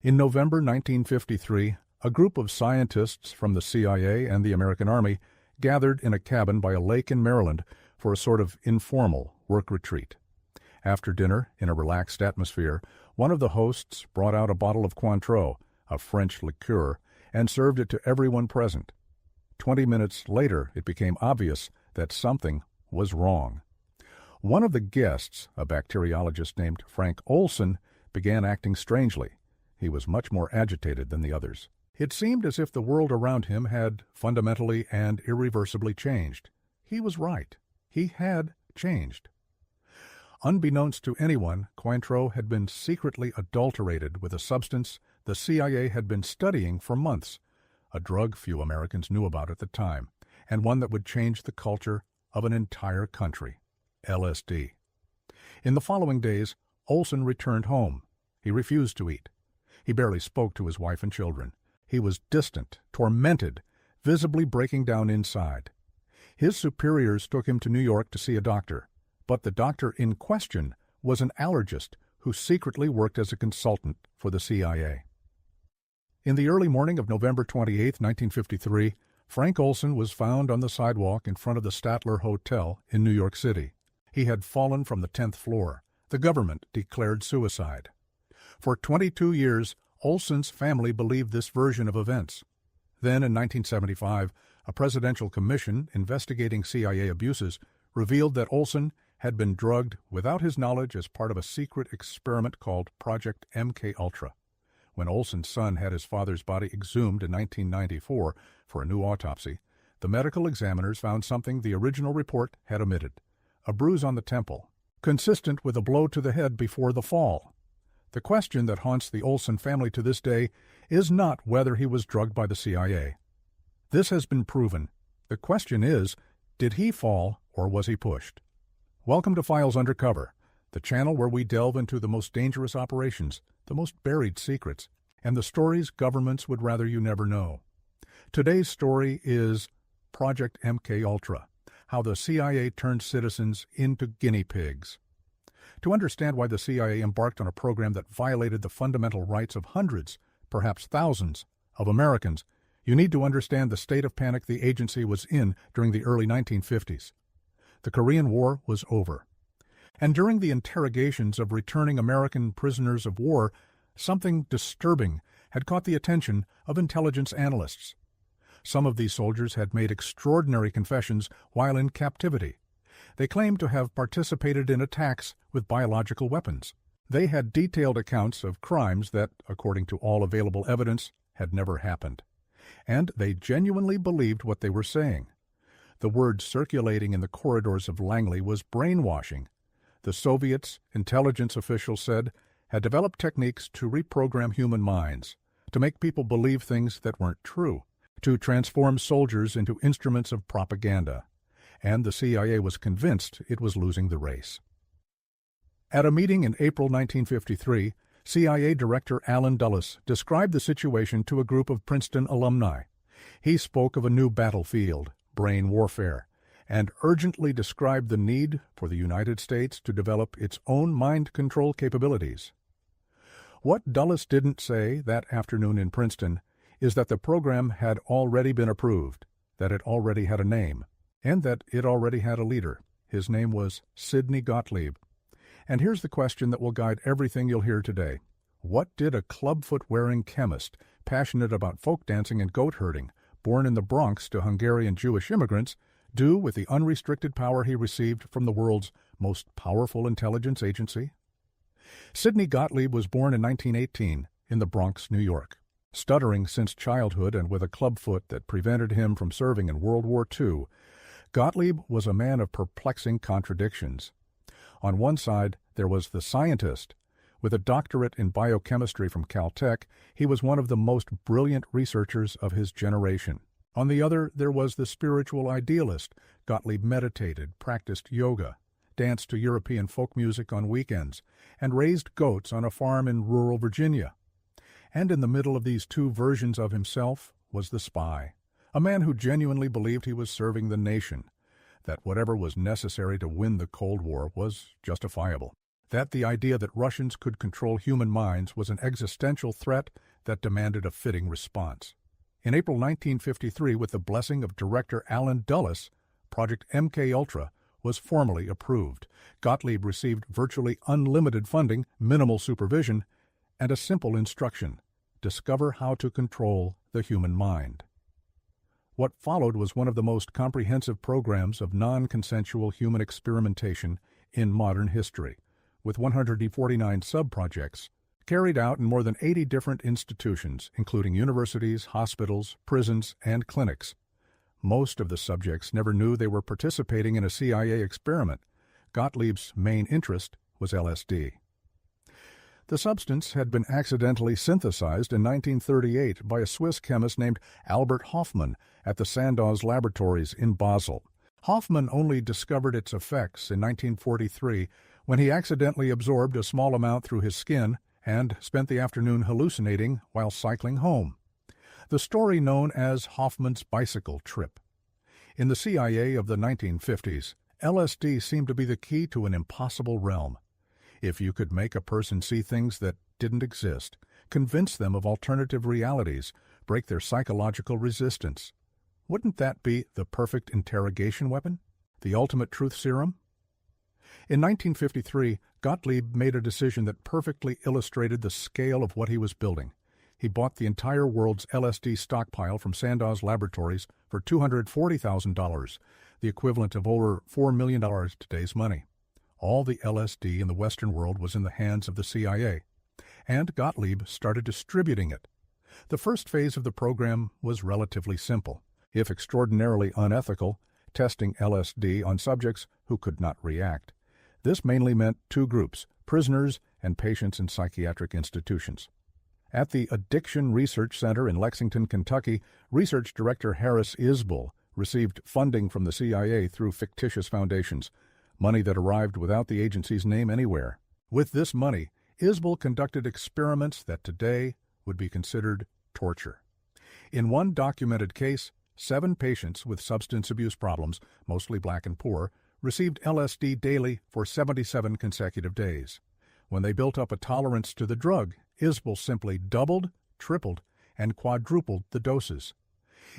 In November 1953, a group of scientists from the CIA and the American Army gathered in a cabin by a lake in Maryland for a sort of informal work retreat. After dinner, in a relaxed atmosphere, one of the hosts brought out a bottle of Cointreau, a French liqueur, and served it to everyone present. 20 minutes later, it became obvious that something was wrong. One of the guests, a bacteriologist named Frank Olson, began acting strangely. He was much more agitated than the others. It seemed as if the world around him had fundamentally and irreversibly changed. He was right. He had changed. Unbeknownst to anyone, Cointreau had been secretly adulterated with a substance the CIA had been studying for months, a drug few Americans knew about at the time, and one that would change the culture of an entire country: LSD. In the following days, Olson returned home. He refused to eat. He barely spoke to his wife and children. He was distant, tormented, visibly breaking down inside. His superiors took him to New York to see a doctor, but the doctor in question was an allergist who secretly worked as a consultant for the CIA. In the early morning of November 28, 1953, Frank Olson was found on the sidewalk in front of the Statler Hotel in New York City. He had fallen from the 10th floor. The government declared suicide. For 22 years, Olson's family believed this version of events. Then, in 1975, a presidential commission investigating CIA abuses revealed that Olson had been drugged without his knowledge as part of a secret experiment called Project MKUltra. When Olson's son had his father's body exhumed in 1994 for a new autopsy, the medical examiners found something the original report had omitted: a bruise on the temple, consistent with a blow to the head before the fall. The question that haunts the Olson family to this day is not whether he was drugged by the CIA. This has been proven. The question is, did he fall or was he pushed? Welcome to Files Undercover, the channel where we delve into the most dangerous operations, the most buried secrets, and the stories governments would rather you never know. Today's story is Project MKUltra, how the CIA turned citizens into guinea pigs. To understand why the CIA embarked on a program that violated the fundamental rights of hundreds, perhaps thousands, of Americans, you need to understand the state of panic the agency was in during the early 1950s. The Korean War was over. And during the interrogations of returning American prisoners of war, something disturbing had caught the attention of intelligence analysts. Some of these soldiers had made extraordinary confessions while in captivity. They claimed to have participated in attacks with biological weapons. They had detailed accounts of crimes that, according to all available evidence, had never happened. And they genuinely believed what they were saying. The word circulating in the corridors of Langley was brainwashing. The Soviets, intelligence officials said, had developed techniques to reprogram human minds, to make people believe things that weren't true, to transform soldiers into instruments of propaganda. And the CIA was convinced it was losing the race. At a meeting in April 1953, CIA Director Allen Dulles described the situation to a group of Princeton alumni. He spoke of a new battlefield, brain warfare, and urgently described the need for the United States to develop its own mind control capabilities. What Dulles didn't say that afternoon in Princeton is that the program had already been approved, that it already had a name, and that it already had a leader. His name was Sidney Gottlieb. And here's the question that will guide everything you'll hear today. What did a clubfoot-wearing chemist, passionate about folk dancing and goat herding, born in the Bronx to Hungarian Jewish immigrants, do with the unrestricted power he received from the world's most powerful intelligence agency? Sidney Gottlieb was born in 1918 in the Bronx, New York. Stuttering since childhood and with a clubfoot that prevented him from serving in World War II, Gottlieb was a man of perplexing contradictions. On one side, there was the scientist. With a doctorate in biochemistry from Caltech, he was one of the most brilliant researchers of his generation. On the other, there was the spiritual idealist. Gottlieb meditated, practiced yoga, danced to European folk music on weekends, and raised goats on a farm in rural Virginia. And in the middle of these two versions of himself was the spy, a man who genuinely believed he was serving the nation, that whatever was necessary to win the Cold War was justifiable. that the idea that Russians could control human minds was an existential threat that demanded a fitting response. In April 1953, with the blessing of director Alan Dulles, Project MKUltra was formally approved. Gottlieb received virtually unlimited funding, minimal supervision, and a simple instruction: discover how to control the human mind. What followed was one of the most comprehensive programs of non-consensual human experimentation in modern history, with 149 sub-projects carried out in more than 80 different institutions, including universities, hospitals, prisons, and clinics. Most of the subjects never knew they were participating in a CIA experiment. Gottlieb's main interest was LSD. The substance had been accidentally synthesized in 1938 by a Swiss chemist named Albert Hofmann at the Sandoz Laboratories in Basel. Hofmann only discovered its effects in 1943 when he accidentally absorbed a small amount through his skin and spent the afternoon hallucinating while cycling home. The story known as Hoffman's bicycle trip. In the CIA of the 1950s, LSD seemed to be the key to an impossible realm. If you could make a person see things that didn't exist, convince them of alternative realities, break their psychological resistance, wouldn't that be the perfect interrogation weapon? The ultimate truth serum? In 1953, Gottlieb made a decision that perfectly illustrated the scale of what he was building. He bought the entire world's LSD stockpile from Sandoz Laboratories for $240,000, the equivalent of over $4 million today's money. All the LSD in the Western world was in the hands of the CIA, and Gottlieb started distributing it. The first phase of the program was relatively simple, if extraordinarily unethical, testing LSD on subjects who could not react. This mainly meant two groups, prisoners and patients in psychiatric institutions. At the Addiction Research Center in Lexington, Kentucky, research director Harris Isbell received funding from the CIA through fictitious foundations, money that arrived without the agency's name anywhere. With this money, Isbell conducted experiments that today would be considered torture. In one documented case, 7 patients with substance abuse problems, mostly black and poor, received LSD daily for 77 consecutive days. When they built up a tolerance to the drug, Isbell simply doubled, tripled, and quadrupled the doses.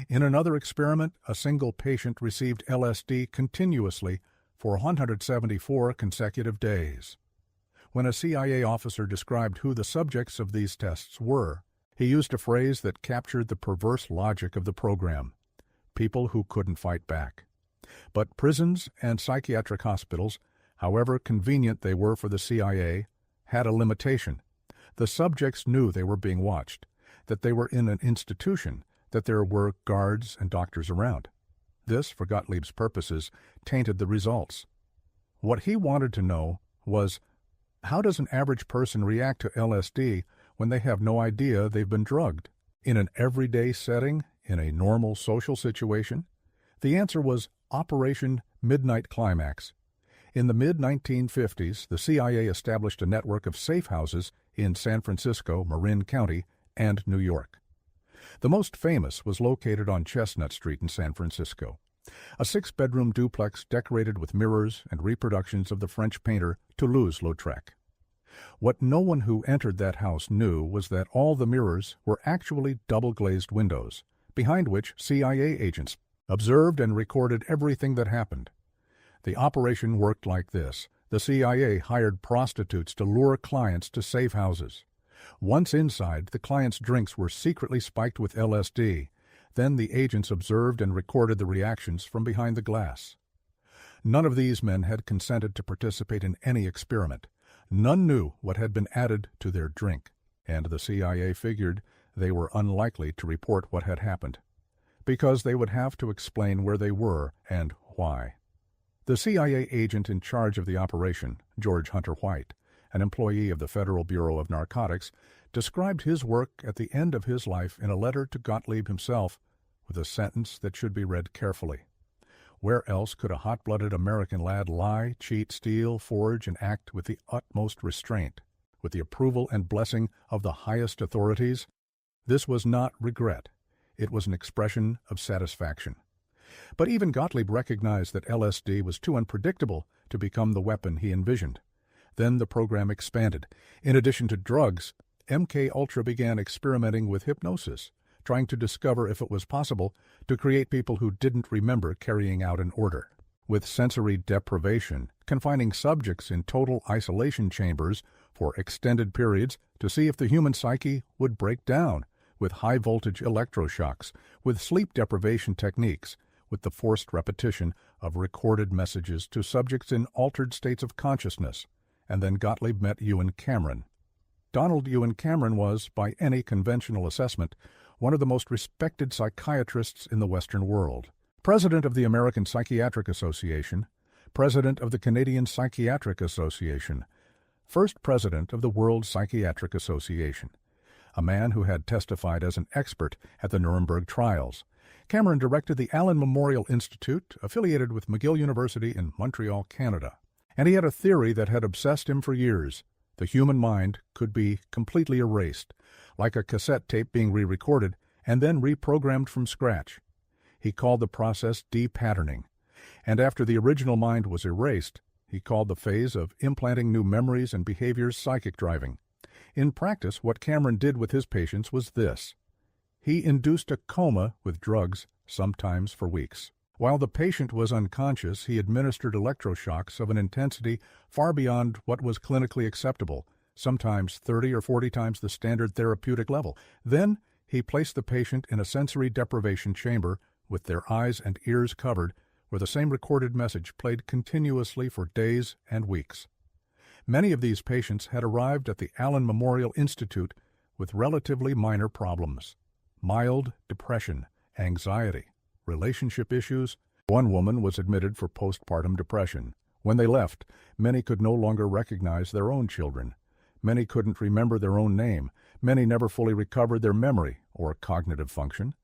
In another experiment, a single patient received LSD continuously for 174 consecutive days. When a CIA officer described who the subjects of these tests were, he used a phrase that captured the perverse logic of the program: people who couldn't fight back. But prisons and psychiatric hospitals, however convenient they were for the CIA, had a limitation. The subjects knew they were being watched, that they were in an institution, that there were guards and doctors around. This, for Gottlieb's purposes, tainted the results. What he wanted to know was, how does an average person react to LSD when they have no idea they've been drugged? In an everyday setting, in a normal social situation? The answer was Operation Midnight Climax. In the mid-1950s, the CIA established a network of safe houses in San Francisco, Marin County, and New York. The most famous was located on Chestnut Street in San Francisco, a 6-bedroom duplex decorated with mirrors and reproductions of the French painter Toulouse-Lautrec. What no one who entered that house knew was that all the mirrors were actually double-glazed windows, behind which CIA agents observed and recorded everything that happened. The operation worked like this. The CIA hired prostitutes to lure clients to safe houses. Once inside, the clients' drinks were secretly spiked with LSD. Then the agents observed and recorded the reactions from behind the glass. None of these men had consented to participate in any experiment. None knew what had been added to their drink, and the CIA figured they were unlikely to report what had happened, because they would have to explain where they were and why. The CIA agent in charge of the operation, George Hunter White, an employee of the Federal Bureau of Narcotics, described his work at the end of his life in a letter to Gottlieb himself with a sentence that should be read carefully. Where else could a hot-blooded American lad lie, cheat, steal, forge, and act with the utmost restraint, with the approval and blessing of the highest authorities? This was not regret. It was an expression of satisfaction. But even Gottlieb recognized that LSD was too unpredictable to become the weapon he envisioned. Then the program expanded. In addition to drugs, MKUltra began experimenting with hypnosis, trying to discover if it was possible to create people who didn't remember carrying out an order. With sensory deprivation, confining subjects in total isolation chambers for extended periods to see if the human psyche would break down, with high-voltage electroshocks, with sleep deprivation techniques, with the forced repetition of recorded messages to subjects in altered states of consciousness. And then Gottlieb met Ewen Cameron. Donald Ewen Cameron was, by any conventional assessment, one of the most respected psychiatrists in the Western world. President of the American Psychiatric Association, President of the Canadian Psychiatric Association, first President of the World Psychiatric Association, a man who had testified as an expert at the Nuremberg trials. Cameron directed the Allen Memorial Institute, affiliated with McGill University in Montreal, Canada. And he had a theory that had obsessed him for years. The human mind could be completely erased, like a cassette tape being re-recorded and then reprogrammed from scratch. He called the process de-patterning, and after the original mind was erased, he called the phase of implanting new memories and behaviors psychic driving. In practice, what Cameron did with his patients was this. He induced a coma with drugs, sometimes for weeks. While the patient was unconscious, he administered electroshocks of an intensity far beyond what was clinically acceptable, sometimes 30 or 40 times the standard therapeutic level. Then he placed the patient in a sensory deprivation chamber with their eyes and ears covered, where the same recorded message played continuously for days and weeks. Many of these patients had arrived at the Allen Memorial Institute with relatively minor problems: mild depression, anxiety, relationship issues. One woman was admitted for postpartum depression. When they left, many could no longer recognize their own children. Many couldn't remember their own name. Many never fully recovered their memory or cognitive function.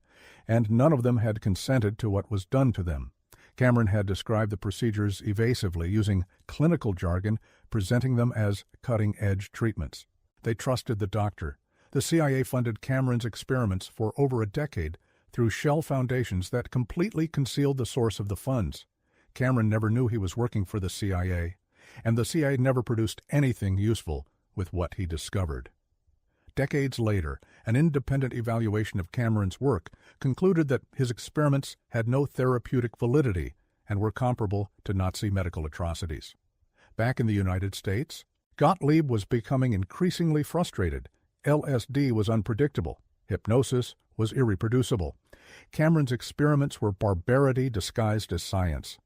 And none of them had consented to what was done to them. Cameron had described the procedures evasively, using clinical jargon, presenting them as cutting-edge treatments. They trusted the doctor. The CIA funded Cameron's experiments for over a decade through shell foundations that completely concealed the source of the funds. Cameron never knew he was working for the CIA, and the CIA never produced anything useful with what he discovered. Decades later, an independent evaluation of Cameron's work concluded that his experiments had no therapeutic validity and were comparable to Nazi medical atrocities. Back in the United States, Gottlieb was becoming increasingly frustrated. LSD was unpredictable. Hypnosis was irreproducible. Cameron's experiments were barbarity disguised as science.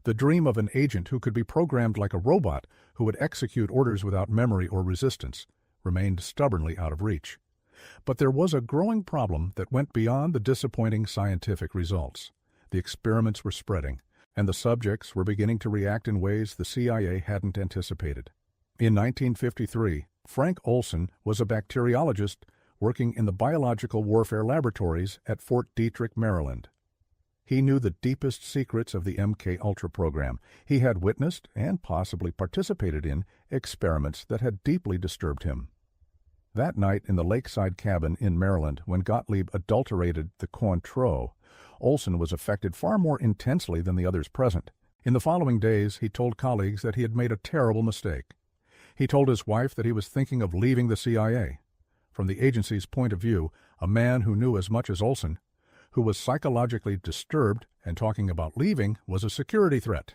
The dream of an agent who could be programmed like a robot, who would execute orders without memory or resistance, remained stubbornly out of reach. But there was a growing problem that went beyond the disappointing scientific results. The experiments were spreading, and the subjects were beginning to react in ways the CIA hadn't anticipated. In 1953, Frank Olson was a bacteriologist working in the biological warfare laboratories at Fort Detrick, Maryland. He knew the deepest secrets of the MKUltra program. He had witnessed and possibly participated in experiments that had deeply disturbed him. That night in the lakeside cabin in Maryland, when Gottlieb adulterated the Cointreau, Olson was affected far more intensely than the others present. In the following days, he told colleagues that he had made a terrible mistake. He told his wife that he was thinking of leaving the CIA. From the agency's point of view, a man who knew as much as Olson, who was psychologically disturbed and talking about leaving, was a security threat.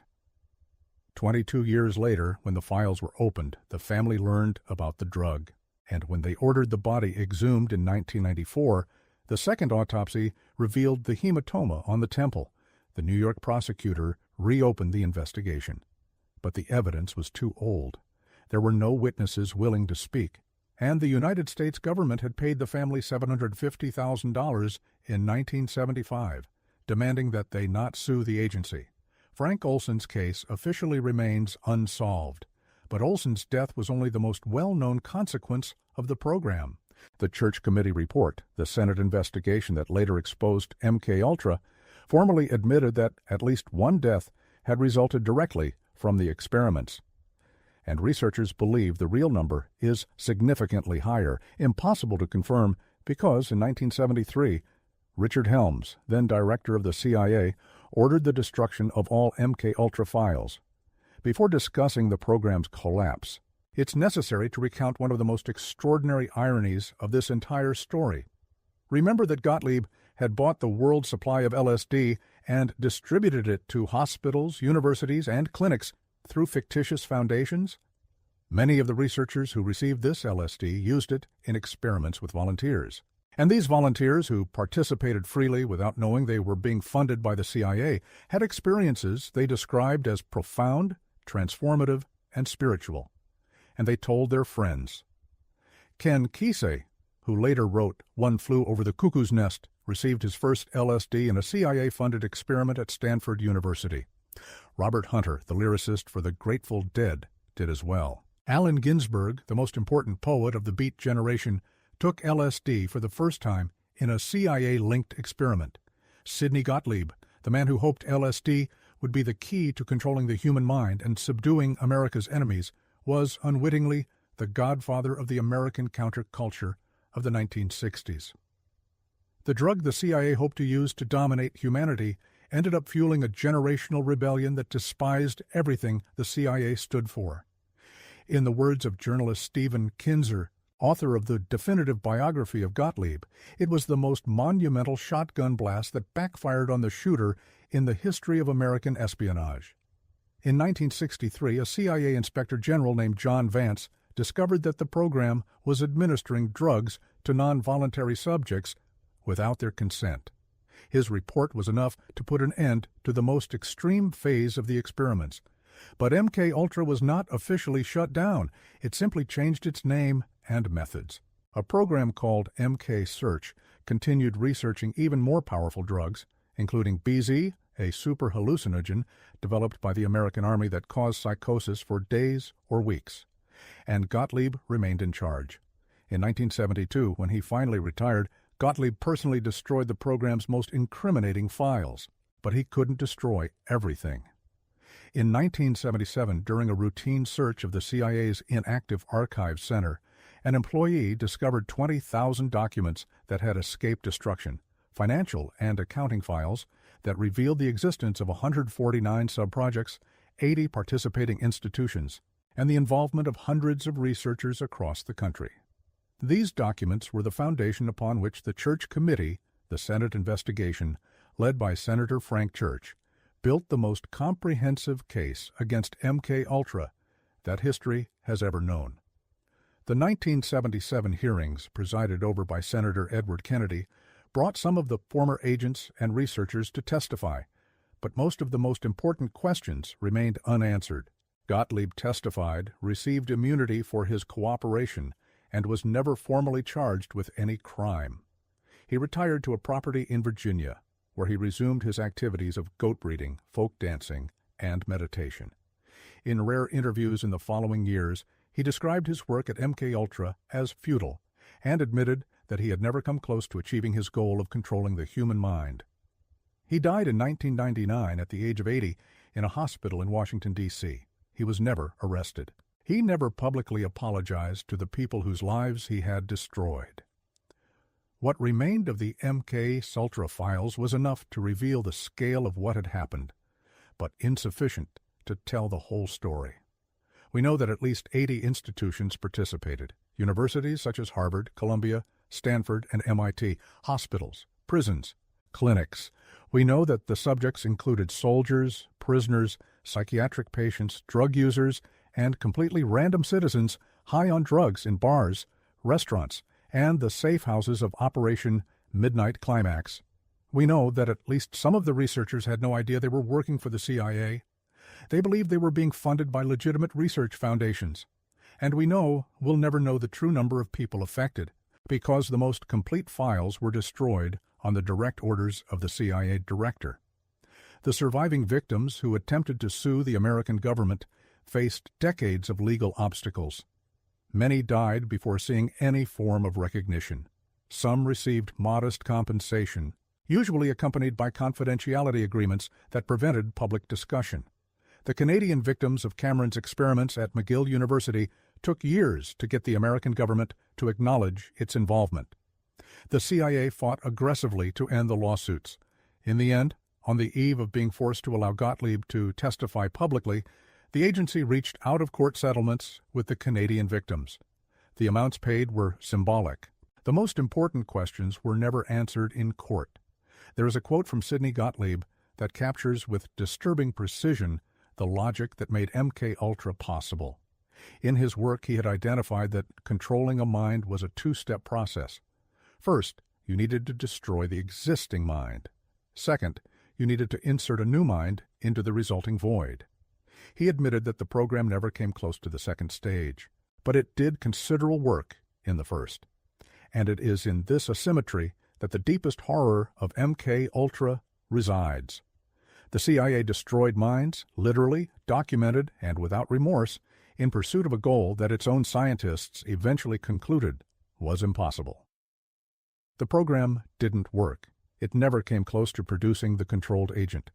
22 years later, when the files were opened, the family learned about the drug. And when they ordered the body exhumed in 1994, the second autopsy revealed the hematoma on the temple. The New York prosecutor reopened the investigation. But the evidence was too old. There were no witnesses willing to speak, and the United States government had paid the family $750,000 in 1975, demanding that they not sue the agency. Frank Olson's case officially remains unsolved, but Olson's death was only the most well-known consequence of the program. The Church Committee report, the Senate investigation that later exposed MKUltra, formally admitted that at least one death had resulted directly from the experiments. And researchers believe the real number is significantly higher, impossible to confirm because in 1973, Richard Helms, then director of the CIA, ordered the destruction of all MKUltra files. Before discussing the program's collapse, It's necessary to recount one of the most extraordinary ironies of this entire story. Remember that Gottlieb had bought the world supply of LSD and distributed it to hospitals, universities, and clinics through fictitious foundations? Many of the researchers who received this LSD used it in experiments with volunteers. And these volunteers, who participated freely without knowing they were being funded by the CIA, had experiences they described as profound, transformative, and spiritual. And they told their friends. Ken Kesey, who later wrote One Flew Over the Cuckoo's Nest, received his first LSD in a CIA-funded experiment at Stanford University. Robert Hunter, the lyricist for the Grateful Dead, did as well. Allen Ginsberg, the most important poet of the Beat generation, took LSD for the first time in a CIA-linked experiment. Sidney Gottlieb, the man who hoped LSD would be the key to controlling the human mind and subduing America's enemies, was unwittingly the godfather of the American counterculture of the 1960s. The drug the CIA hoped to use to dominate humanity ended up fueling a generational rebellion that despised everything the CIA stood for. In the words of journalist Stephen Kinzer, author of the definitive biography of Gottlieb, it was the most monumental shotgun blast that backfired on the shooter in the history of American espionage. In 1963, a CIA inspector general named John Vance discovered that the program was administering drugs to non-voluntary subjects without their consent. His report was enough to put an end to the most extreme phase of the experiments. But MKUltra was not officially shut down. It simply changed its name and methods. A program called MK Search continued researching even more powerful drugs, including BZ, a super hallucinogen developed by the American Army that caused psychosis for days or weeks. And Gottlieb remained in charge. In 1972, when he finally retired, Gottlieb personally destroyed the program's most incriminating files. But he couldn't destroy everything. In 1977, during a routine search of the CIA's inactive archives center, an employee discovered 20,000 documents that had escaped destruction, financial and accounting files that revealed the existence of 149 subprojects, 80 participating institutions, and the involvement of hundreds of researchers across the country. These documents were the foundation upon which the Church Committee, the Senate investigation, led by Senator Frank Church, built the most comprehensive case against MKUltra that history has ever known. The 1977 hearings, presided over by Senator Edward Kennedy, brought some of the former agents and researchers to testify, but most of the most important questions remained unanswered. Gottlieb testified, received immunity for his cooperation, and was never formally charged with any crime. He retired to a property in Virginia, where he resumed his activities of goat breeding, folk dancing, and meditation. In rare interviews in the following years, he described his work at MKUltra as futile and admitted that he had never come close to achieving his goal of controlling the human mind. He died in 1999 at the age of 80 in a hospital in Washington, D.C. He was never arrested. He never publicly apologized to the people whose lives he had destroyed. What remained of the MKUltra files was enough to reveal the scale of what had happened, but insufficient to tell the whole story. We know that at least 80 institutions participated: universities such as Harvard, Columbia, Stanford, and MIT, hospitals, prisons, clinics. We know that the subjects included soldiers, prisoners, psychiatric patients, drug users, and completely random citizens high on drugs in bars, restaurants, and the safe houses of Operation Midnight Climax. We know that at least some of the researchers had no idea they were working for the CIA. They believed they were being funded by legitimate research foundations. And we know we'll never know the true number of people affected, because the most complete files were destroyed on the direct orders of the CIA director. The surviving victims who attempted to sue the American government faced decades of legal obstacles. Many died before seeing any form of recognition. Some received modest compensation, usually accompanied by confidentiality agreements that prevented public discussion. The Canadian victims of Cameron's experiments at McGill University took years to get the American government to acknowledge its involvement. The CIA fought aggressively to end the lawsuits. In the end, on the eve of being forced to allow Gottlieb to testify publicly, The agency reached out-of-court settlements with the Canadian victims. The amounts paid were symbolic. The most important questions were never answered in court. There is a quote from Sidney Gottlieb that captures with disturbing precision the logic that made MKUltra possible. In his work, he had identified that controlling a mind was a two-step process. First, you needed to destroy the existing mind. Second, you needed to insert a new mind into the resulting void. He admitted that the program never came close to the second stage, but it did considerable work in the first. And it is in this asymmetry that the deepest horror of MKUltra resides. The CIA destroyed minds, literally, documented, and without remorse, in pursuit of a goal that its own scientists eventually concluded was impossible. The program didn't work. It never came close to producing the controlled agent,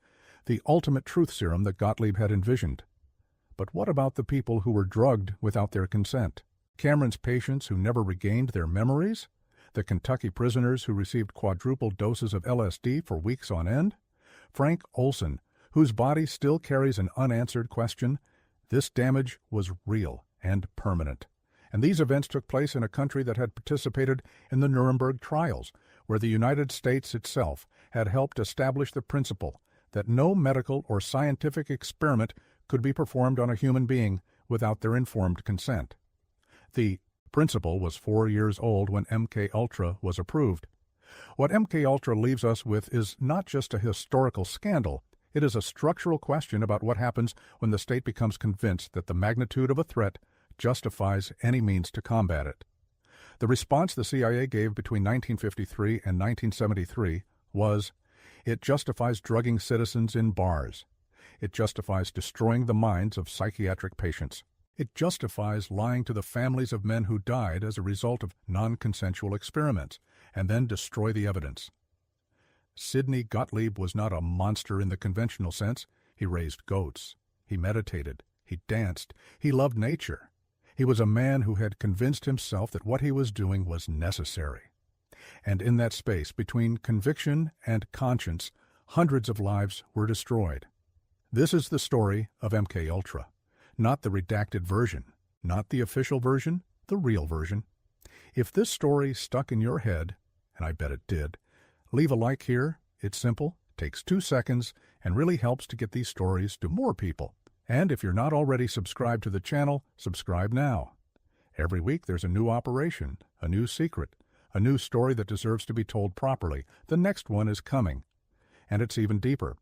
the ultimate truth serum that Gottlieb had envisioned. But what about the people who were drugged without their consent? Cameron's patients who never regained their memories? The Kentucky prisoners who received quadruple doses of LSD for weeks on end? Frank Olson, whose body still carries an unanswered question? This damage was real and permanent. And these events took place in a country that had participated in the Nuremberg trials, where the United States itself had helped establish the principle that no medical or scientific experiment could be performed on a human being without their informed consent. The principle was 4 years old when MKUltra was approved. What MKUltra leaves us with is not just a historical scandal. It is a structural question about what happens when the state becomes convinced that the magnitude of a threat justifies any means to combat it. The response the CIA gave between 1953 and 1973 was, it justifies drugging citizens in bars. It justifies destroying the minds of psychiatric patients. It justifies lying to the families of men who died as a result of non-consensual experiments, and then destroy the evidence. Sidney Gottlieb was not a monster in the conventional sense. He raised goats. He meditated. He danced. He loved nature. He was a man who had convinced himself that what he was doing was necessary. And in that space between conviction and conscience, hundreds of lives were destroyed. This is the story of MKUltra. Not the redacted version, not the official version, the real version. If this story stuck in your head, and I bet it did, leave a like here. It's simple, takes 2 seconds, and really helps to get these stories to more people. And if you're not already subscribed to the channel, subscribe now. Every week there's a new operation, a new secret, a new story that deserves to be told properly. The next one is coming. And it's even deeper.